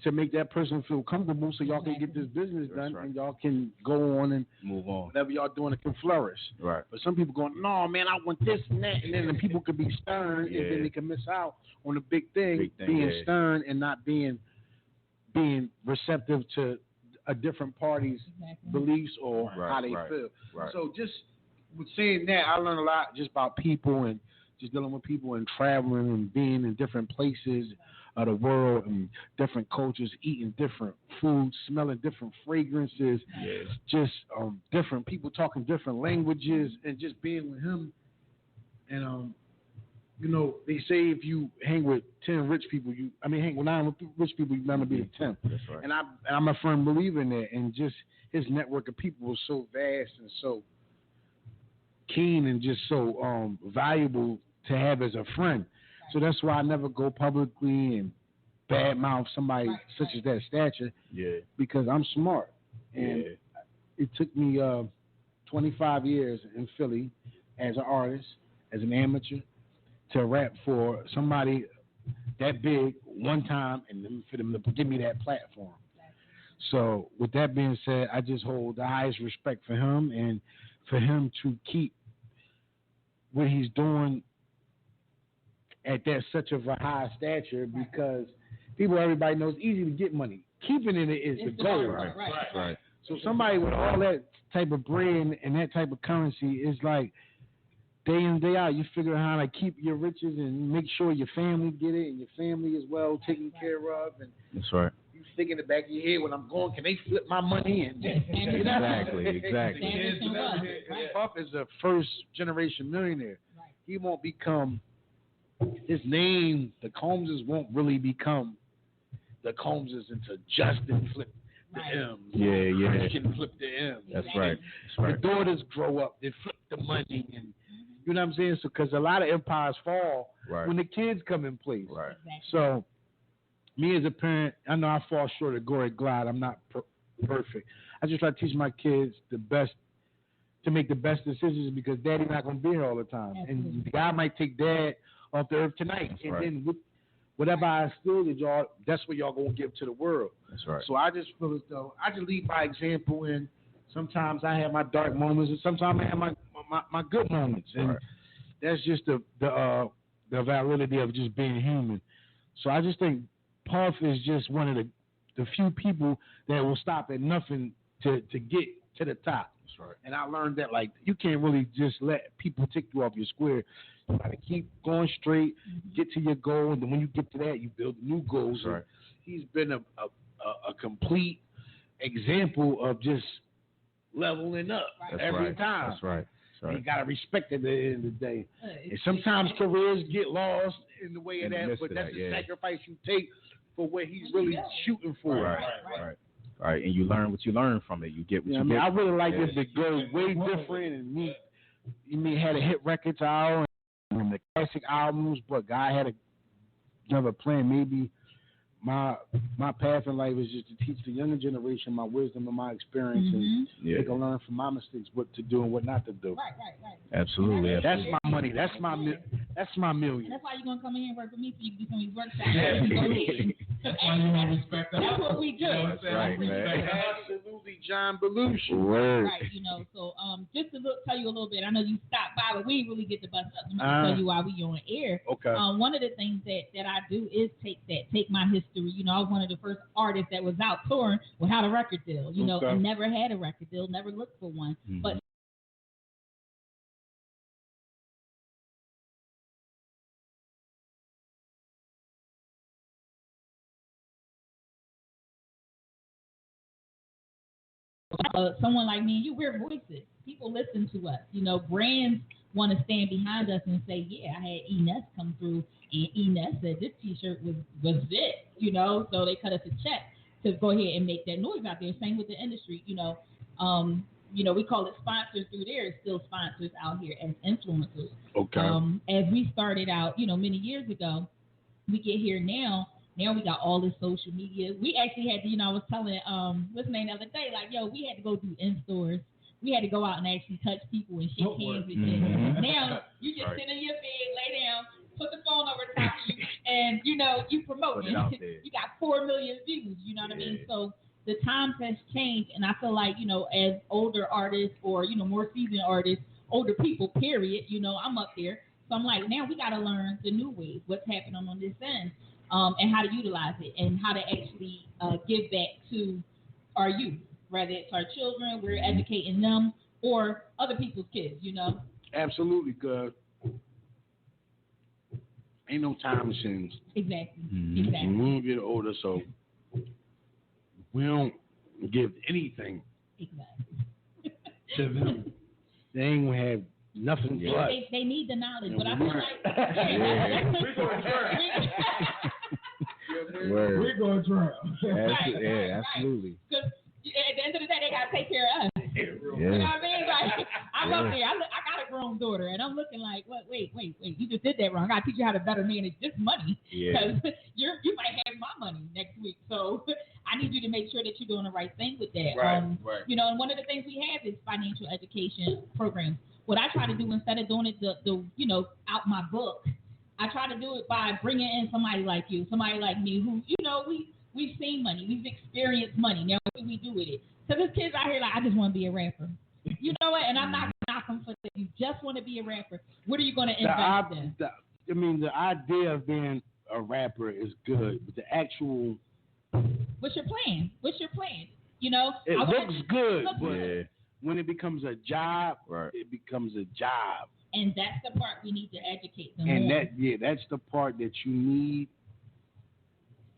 to make that person feel comfortable so y'all can get this business done and y'all can go on and move on. Whatever y'all doing, it can flourish. Right. But some people going, no, man, I want this and that. And then the people could be stern and then they can miss out on the big thing being stern and not being receptive to a different party's beliefs or how they feel. Right. So just with saying that, I learned a lot just about people and just dealing with people and traveling and being in different places of the world and different cultures, eating different foods, smelling different fragrances, just different people talking different languages, and just being with him. And you know, they say if you hang with 10 rich people, hang with 9 rich people, you're gonna be the 10th. That's right. And I'm a firm believer in that. And just his network of people was so vast and so keen and just so valuable to have as a friend. So that's why I never go publicly and badmouth somebody such as that stature. Yeah. Because I'm smart. And it took me 25 years in Philly as an artist, as an amateur, to rap for somebody that big one time and for them to give me that platform. So with that being said, I just hold the highest respect for him and for him to keep what he's doing at that such of a high stature because everybody knows it's easy to get money. Keeping it is the goal. Right. So somebody with all that type of brand and that type of currency is like day in, day out, you figure out how to keep your riches and make sure your family get it and your family is well taken care of. And that's right. You think in the back of your head when I'm going, can they flip my money? And Exactly. Puff is a first generation millionaire. He won't become his name, the Combses won't really become the Combses until Justin flip the M's. Yeah. Can flip the M's. That's right. The daughters grow up, they flip the money, and you know what I'm saying? So, because a lot of empires fall when the kids come in place. Right. So, me as a parent, I know I fall short of glory glide. I'm not perfect. I just try to teach my kids to make the best decisions because daddy's not going to be here all the time. And God might take dad off the earth tonight. And then whatever I instilled in y'all, that's what y'all gonna give to the world. That's right. So I just feel as though I just lead by example, and sometimes I have my dark moments, and sometimes I have my good moments, and that's just the validity of just being human. So I just think Puff is just one of the few people that will stop at nothing to get to the top. That's right. And I learned that, like, you can't really just let people take you off your square. You gotta keep going straight, get to your goal, and then when you get to that, you build new goals. That's right. He's been a complete example of just leveling up every time. That's right. You gotta respect it at the end of the day. And sometimes careers get lost in the way of that, but that's the sacrifice you take for what he's really shooting for. Right. And you learn what you learn from it. You get what you get. I really like this to go way different, and me had a hit records out and the classic albums, but God had another plan. Maybe my path in life is just to teach the younger generation my wisdom and my experience, and they can learn from my mistakes what to do and what not to do. Right. Absolutely. That's my money. That's my million. That's why you're gonna come in here and work with me so you can do some of these workshops. That's why you want to respect us. That's what we do. Right, man. Absolutely, John Belushi. Word. Right, so just to tell you a little bit, I know you stopped by, but we didn't really get to bust up. Let me tell you why we on air. Okay. One of the things that I do is take my history. I was one of the first artists that was out touring without a record deal. I never had a record deal, never looked for one, but someone like me and you, we're voices. People listen to us. Brands want to stand behind us and say, yeah, I had Ness come through, and Ness said this T-shirt was it. So they cut us a check to go ahead and make that noise out there. Same with the industry. We call it sponsors through there. It's still sponsors out here as influencers. Okay. As we started out, many years ago, we get here now. Now we got all this social media. We actually had to, I was telling what's name the other day, like, we had to go do in-stores. We had to go out and actually touch people and shake hands with them. Now, you just sit in your bed, lay down, put the phone over top of you, and, you promote it. You got 4 million views, you know what I mean? So the times has changed, and I feel like, as older artists or, more seasoned artists, older people, period, I'm up there. So I'm like, now we got to learn the new ways, what's happening on this end. And how to utilize it and how to actually give back to our youth, whether it's our children, we're educating them, or other people's kids, Absolutely, because ain't no time machines. Exactly. We get older, so we don't give anything to them. They ain't gonna have nothing but. They need the knowledge, but I feel like we're going to try. Absolutely. Because at the end of the day, they got to take care of us. You know what I mean? Like, I'm up there. I got a grown daughter, and I'm looking like, wait. You just did that wrong. I got to teach you how to better manage this money. Because you might have my money next week. So I need you to make sure that you're doing the right thing with that. Right. And one of the things we have is financial education programs. What I try to do instead of doing it out my book, I try to do it by bringing in somebody like you, somebody like me who, we've seen money, we've experienced money. Now, what do we do with it? So there's kids out here like, I just want to be a rapper. You know what? And I'm not going to knock them for that. You just want to be a rapper. What are you going to invest in? The idea of being a rapper is good, but the actual... What's your plan? It looks good, but when it becomes a job, it becomes a job. And that's the part we need to educate them on. And that's the part that you need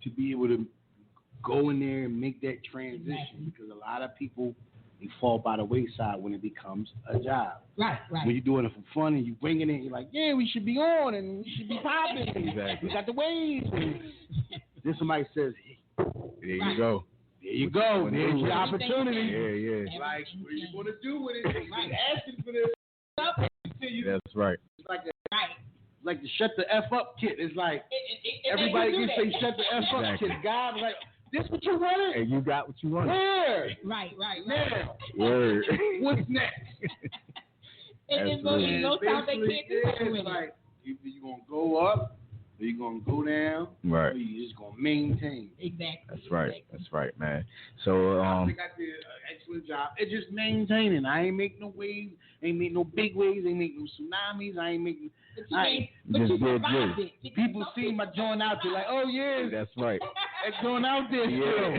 to be able to go in there and make that transition, because a lot of people, they fall by the wayside when it becomes a job. Right. When you're doing it for fun and you bringing it, you're like, yeah, we should be on and we should be popping. Exactly. We got the waves. Then somebody says, hey, there you go. There you go. There's your opportunity. Yeah. Like, what are you going to do with it? Right. Asking for this. That's right. It's like the shut the F up kit. It's like everybody can say shut the F up kit. God was like, this what you wanted? And you got what you wanted. Where? Right. Now. Word. What's next? And then most times they can't do that with like, either you're going to go up Are you gonna go down? Right. Or you just gonna maintain? Exactly. That's right. That's right, man. So I think I did an excellent job. It's just maintaining. I ain't make no waves. Ain't make no big waves. Ain't make no tsunamis. I ain't making. Just did you. People see my joint out there like, oh yeah, that's right. That joint out there still.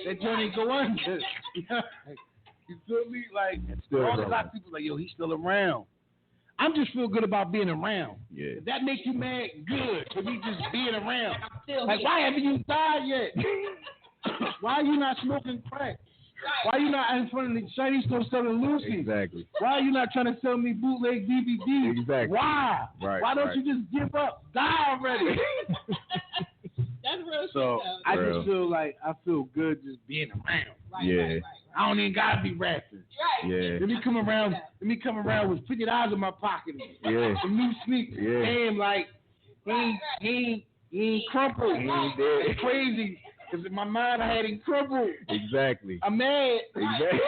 That joint ain't go under. You feel me? Like all a lot of people like, yo, he's still around. I'm just feel good about being around. Yeah. If that makes you mad, good. For me just being around. Like, here. why haven't you died yet? Why are you not smoking crack? Why are you not in front of the Chinese store selling Lucy? Exactly. Why are you not trying to sell me bootleg DVDs? Exactly. Why? Right. Why don't you just give up? Die already. That's real. So I just feel like I feel good just being around. Right. I don't even gotta be rapping. Right. Yeah. Let me come around with $50 in my pocket. Yeah. Some new sneakers. Yeah. Damn, like he ain't crumpled. He ain't dead. It's crazy. Cause in my mind I had him crumpled. Exactly. I'm mad. Exactly.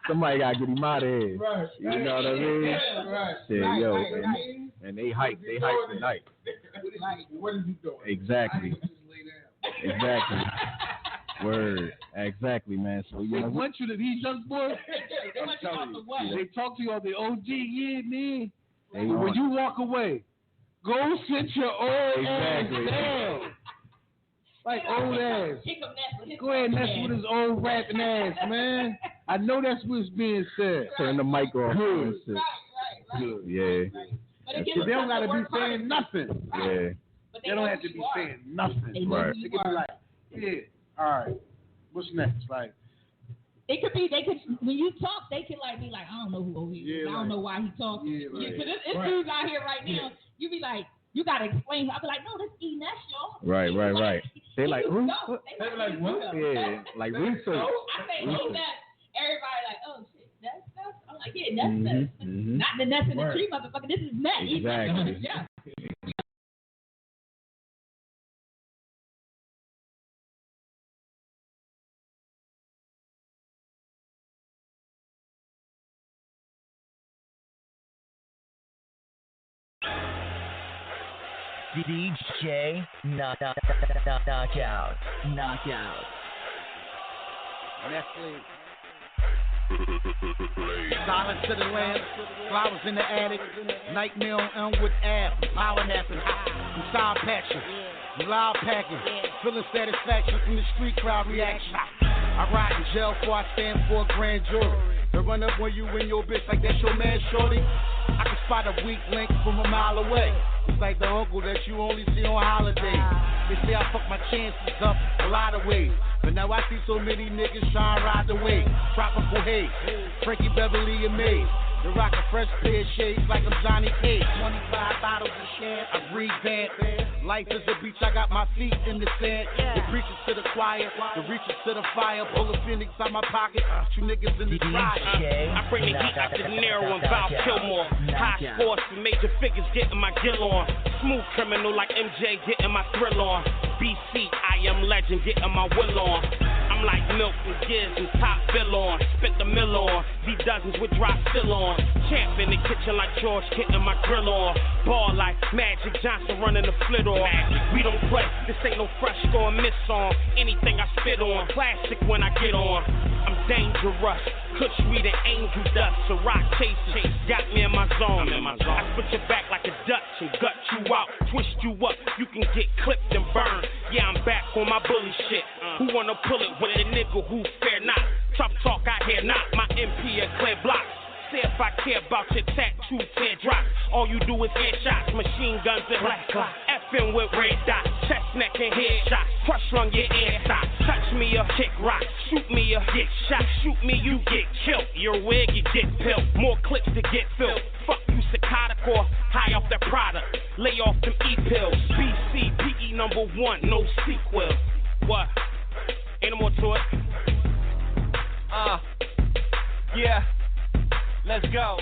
Somebody gotta get him out of here. Right. You know what I mean? Right. Yeah, yo, and they hype tonight. What is he doing? Exactly. Exactly. Word. Exactly, man. So They want you to be young boy. I'm telling you. They talk to you on the OG, yeah, man. When you walk away, go sit your old ass down. Like old ass. Go ahead and mess with his old rapping ass, man. I know that's what's being said. Turn the mic off. Good. Good. Yeah. They don't gotta be saying nothing. Yeah. They don't have to be saying nothing. Right. They could be like, yeah, all right. What's next? Like, they could when you talk, they could like be like, I don't know who he is. I don't know why he talking. Yeah, like, Because it's dudes out here right now. You be like, you gotta explain. I'll be like, no, this E Ness, y'all. Right. They like who? They like what? Yeah, like research. I say E Ness. Everybody like, oh shit, Ness. I'm like, yeah, Ness. Not the Ness in the tree, motherfucker. This is Ness. Exactly. Yeah. DJ Knockout. Nestle. Silence to the land, flowers in the attic, nightmare on Elmwood Ave, power napping, I'm side patching, I'm loud packing, feeling satisfaction from the street crowd reaction. I ride in jail before I stand for a grand jury. They run up on you and your bitch like that's your man, shorty. I can spot a weak link from a mile away. It's like the uncle that you only see on holidays. They say I fuck my chances up a lot of ways. But now I see so many niggas trying to ride the wave. Tropical haze, Frankie Beverly and Maze. They rock a fresh pair of shades like I'm Johnny Cage. 25 bottles of shit, I revamp. Life is a beach, I got my feet in the sand. The preachers to the choir, the reachers to the fire. Pull a phoenix out my pocket, you niggas in the dryer. I bring the heat out to De Niro and Val Kilmore. High scores and major figures getting my gill on. Smooth criminal like MJ getting my thrill on. BC, I am legend getting my will on. I'm like milk and giz and top bill on. Spent the mill on, these dozens with drop still on. Champ in the kitchen like George getting my grill on. Ball like Magic Johnson running the flit on. We don't play, this ain't no fresh score miss on. Anything I spit on, classic when I get on. I'm dangerous, Kush me the angel dust. So rock chase, got me in my zone. I split your back like a Dutch and gut you out, twist you up. You can get clipped and burned. Yeah, I'm back on my bully shit. Who wanna pull it with a nigga who fair not? Tough talk out here, not my MP a clear block. Say if I care about your tattoo teardrops. All you do is headshots, machine guns and black clock. Effing with red dots, chest, neck and headshots. Crush on your ear stop. Touch me or kick rock. Shoot me or get shot. Shoot me, you get killed. Your wig, you get pilled. More clips to get filled. Fuck you, Sakata core. High off that product. Lay off them E-pills. BC, PE #1, no sequel. What? Ain't no more to it. Yeah. Let's go.